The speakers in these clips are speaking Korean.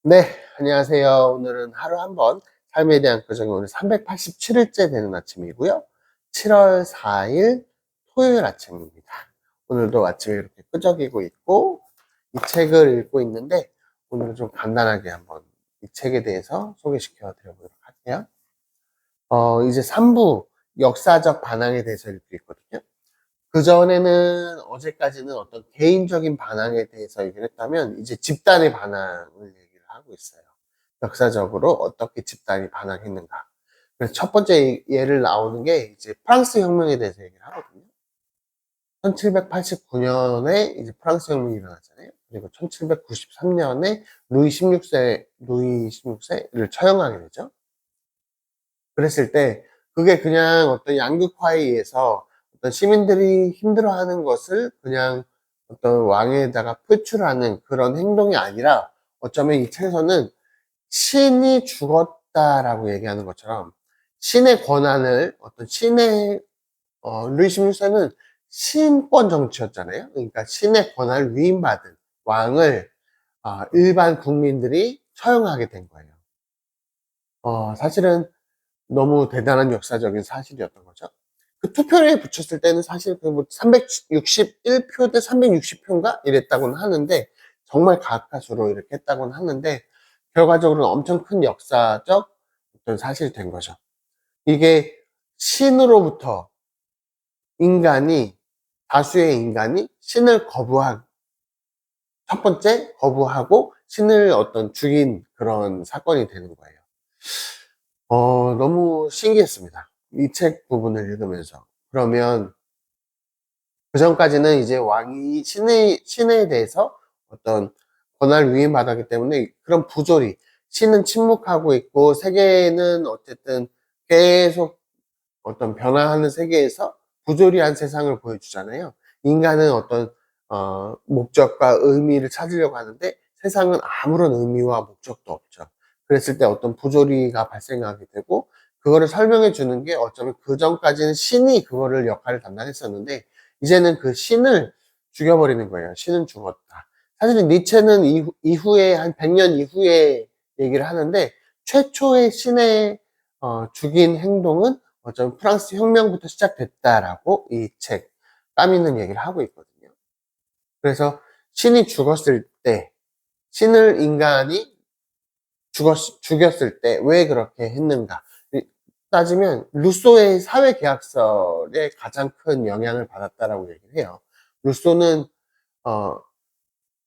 네, 안녕하세요. 오늘은 하루 한 번 삶에 대한 그 적용 오늘 387일째 되는 아침이고요. 7월 4일 토요일 아침입니다. 오늘도 아침에 이렇게 끄적이고 있고 이 책을 읽고 있는데 오늘은 좀 간단하게 한번 이 책에 대해서 소개시켜 드려보도록 할게요. 이제 3부 역사적 반항에 대해서 읽고 있거든요. 그전에는 어제까지는 어떤 개인적인 반항에 대해서 얘기를 했다면 이제 집단의 반항을 얘기를 하고 있어요. 역사적으로 어떻게 집단이 반항했는가. 그래서 첫 번째 예를 나오는 게 이제 프랑스 혁명에 대해서 얘기를 하거든요. 1789년에 이제 프랑스 혁명이 일어났잖아요. 그리고 1793년에 루이 16세를 처형하게 되죠. 그랬을 때 그게 그냥 어떤 양극화에 의해서 어떤 시민들이 힘들어하는 것을 그냥 어떤 왕에다가 표출하는 그런 행동이 아니라 어쩌면 이 책에서는 신이 죽었다라고 얘기하는 것처럼 신의 권한을 어떤 신의 루이 16세는 신권 정치였잖아요. 그러니까 신의 권한을 위임받은 왕을 일반 국민들이 처형하게 된 거예요. 사실은 너무 대단한 역사적인 사실이었던 거죠. 그 투표에 붙였을 때는 사실 그뭐 361표 대 360표인가 이랬다고는 하는데 정말 가까스로 이렇게 했다고는 하는데 결과적으로는 엄청 큰 역사적 어떤 사실이 된 거죠. 이게 신으로부터 인간이 다수의 인간이 신을 거부한 첫 번째 거부하고 신을 어떤 죽인 그런 사건이 되는 거예요. 너무 신기했습니다. 이 책 부분을 읽으면서. 그러면 그 전까지는 이제 왕이 신에 대해서 어떤 권한을 위임받았기 때문에 그런 부조리, 신은 침묵하고 있고 세계는 어쨌든 계속 어떤 변화하는 세계에서 부조리한 세상을 보여주잖아요. 인간은 어떤 목적과 의미를 찾으려고 하는데 세상은 아무런 의미와 목적도 없죠. 그랬을 때 어떤 부조리가 발생하게 되고 그거를 설명해 주는 게 어쩌면 그 전까지는 신이 그거를 역할을 담당했었는데 이제는 그 신을 죽여버리는 거예요. 신은 죽었다. 사실은 니체는 이후에 한 100년 이후에 얘기를 하는데 최초의 신의 죽인 행동은 어쩌면 프랑스 혁명부터 시작됐다라고 이 책 까미는 얘기를 하고 있거든요. 그래서 신이 죽었을 때, 신을 인간이 죽였을 때 왜 그렇게 했는가 따지면 루소의 사회계약설에 가장 큰 영향을 받았다라고 얘기를 해요. 루소는 어,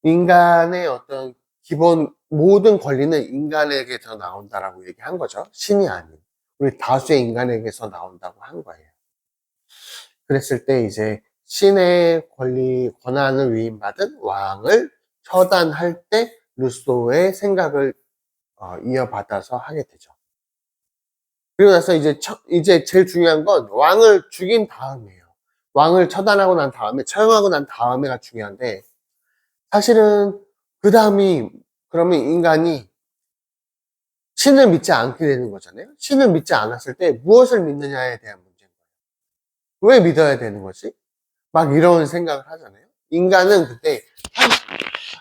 인간의 어떤 기본 모든 권리는 인간에게서 나온다라고 얘기한 거죠. 신이 아닌 우리 다수의 인간에게서 나온다고 한 거예요. 그랬을 때 이제 신의 권한을 위임받은 왕을 처단할 때 루소의 생각을 이어받아서 하게 되죠. 그리고 나서 이제 제일 중요한 건 왕을 죽인 다음이에요. 왕을 처단하고 난 다음에, 처형하고 난 다음에가 중요한데, 사실은 그 다음이, 그러면 인간이 신을 믿지 않게 되는 거잖아요. 신을 믿지 않았을 때 무엇을 믿느냐에 대한 문제인 거예요. 왜 믿어야 되는 거지? 막 이런 생각을 하잖아요. 인간은 그때 참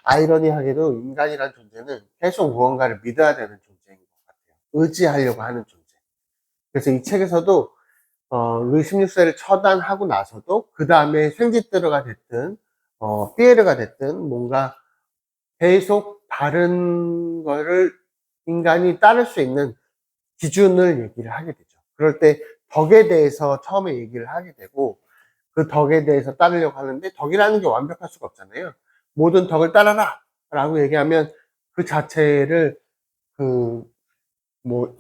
아이러니하게도 인간이란 존재는 계속 무언가를 믿어야 되는 존재인 것 같아요. 의지하려고 하는 존재. 그래서 이 책에서도 루이 16세를 처단하고 나서도 그 다음에 생짓들어가 됐든 피에르가 됐든 뭔가 계속 다른 거를 인간이 따를 수 있는 기준을 얘기를 하게 되죠. 그럴 때 덕에 대해서 처음에 얘기를 하게 되고 그 덕에 대해서 따르려고 하는데 덕이라는 게 완벽할 수가 없잖아요. 모든 덕을 따라라 라고 얘기하면 그 자체를 그 뭐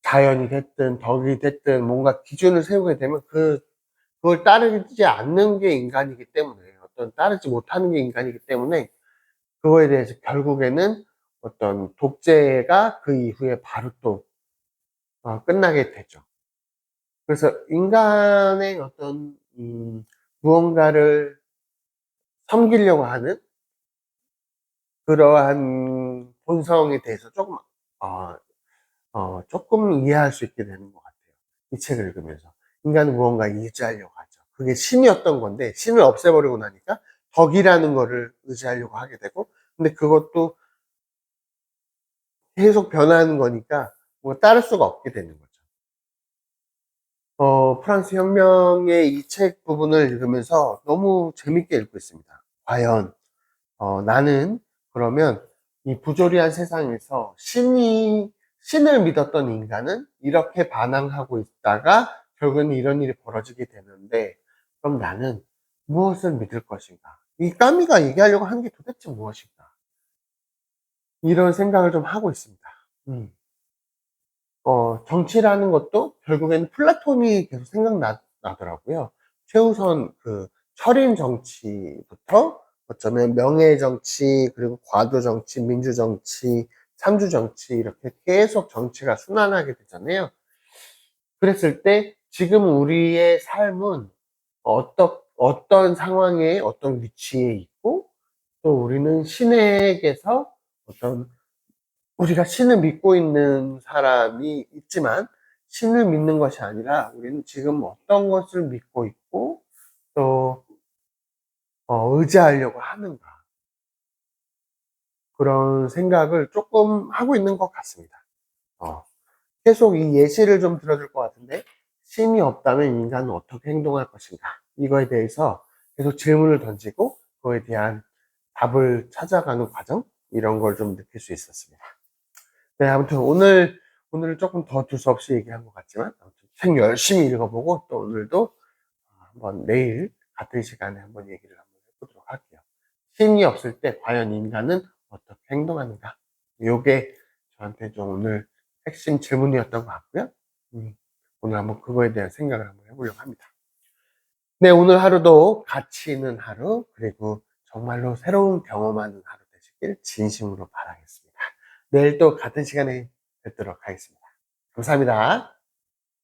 자연이 됐든 덕이 됐든 뭔가 기준을 세우게 되면 그걸 따르지 않는 게 인간이기 때문에 어떤 따르지 못하는 게 인간이기 때문에 그거에 대해서 결국에는 어떤 독재가 그 이후에 바로 또 끝나게 되죠. 그래서 인간의 어떤 무언가를 섬기려고 하는 그러한 본성에 대해서 어, 조금 이해할 수 있게 되는 것 같아요. 이 책을 읽으면서. 인간은 무언가 의지하려고 하죠. 그게 신이었던 건데, 신을 없애버리고 나니까 덕이라는 거를 의지하려고 하게 되고, 근데 그것도 계속 변하는 거니까 뭐 따를 수가 없게 되는 거죠. 프랑스 혁명의 이 책 부분을 읽으면서 너무 재밌게 읽고 있습니다. 과연 나는 그러면 이 부조리한 세상에서 신을 믿었던 인간은 이렇게 반항하고 있다가 결국에는 이런 일이 벌어지게 되는데, 그럼 나는 무엇을 믿을 것인가? 이 까미가 얘기하려고 하는 게 도대체 무엇인가? 이런 생각을 좀 하고 있습니다. 음. 정치라는 것도 결국에는 플라톤이 계속 생각나더라고요. 최우선 그 철인 정치부터 어쩌면 명예 정치, 그리고 과도 정치, 민주 정치, 삼주 정치, 이렇게 계속 정치가 순환하게 되잖아요. 그랬을 때 지금 우리의 삶은 어떤 상황에 어떤 위치에 있고, 또 우리는 신에게서 어떤, 우리가 신을 믿고 있는 사람이 있지만 신을 믿는 것이 아니라 우리는 지금 어떤 것을 믿고 있고 또 의지하려고 하는가, 그런 생각을 조금 하고 있는 것 같습니다. 어, 계속 이 예시를 좀 들어줄 것 같은데, 신이 없다면 인간은 어떻게 행동할 것인가, 이거에 대해서 계속 질문을 던지고 그거에 대한 답을 찾아가는 과정, 이런 걸 좀 느낄 수 있었습니다. 네, 아무튼 오늘은 조금 더 두서없이 얘기한 것 같지만, 아무튼 책 열심히 읽어보고 또 오늘도 한번 내일 같은 시간에 한번 얘기를 한번 해보도록 할게요. 신이 없을 때 과연 인간은 어떻게 행동하는가? 요게 저한테 좀 오늘 핵심 질문이었던 것 같고요. 오늘 한번 그거에 대한 생각을 한번 해보려고 합니다. 네, 오늘 하루도 가치 있는 하루, 그리고 정말로 새로운 경험하는 하루 되시길 진심으로 바라겠습니다. 내일 또 같은 시간에 뵙도록 하겠습니다. 감사합니다.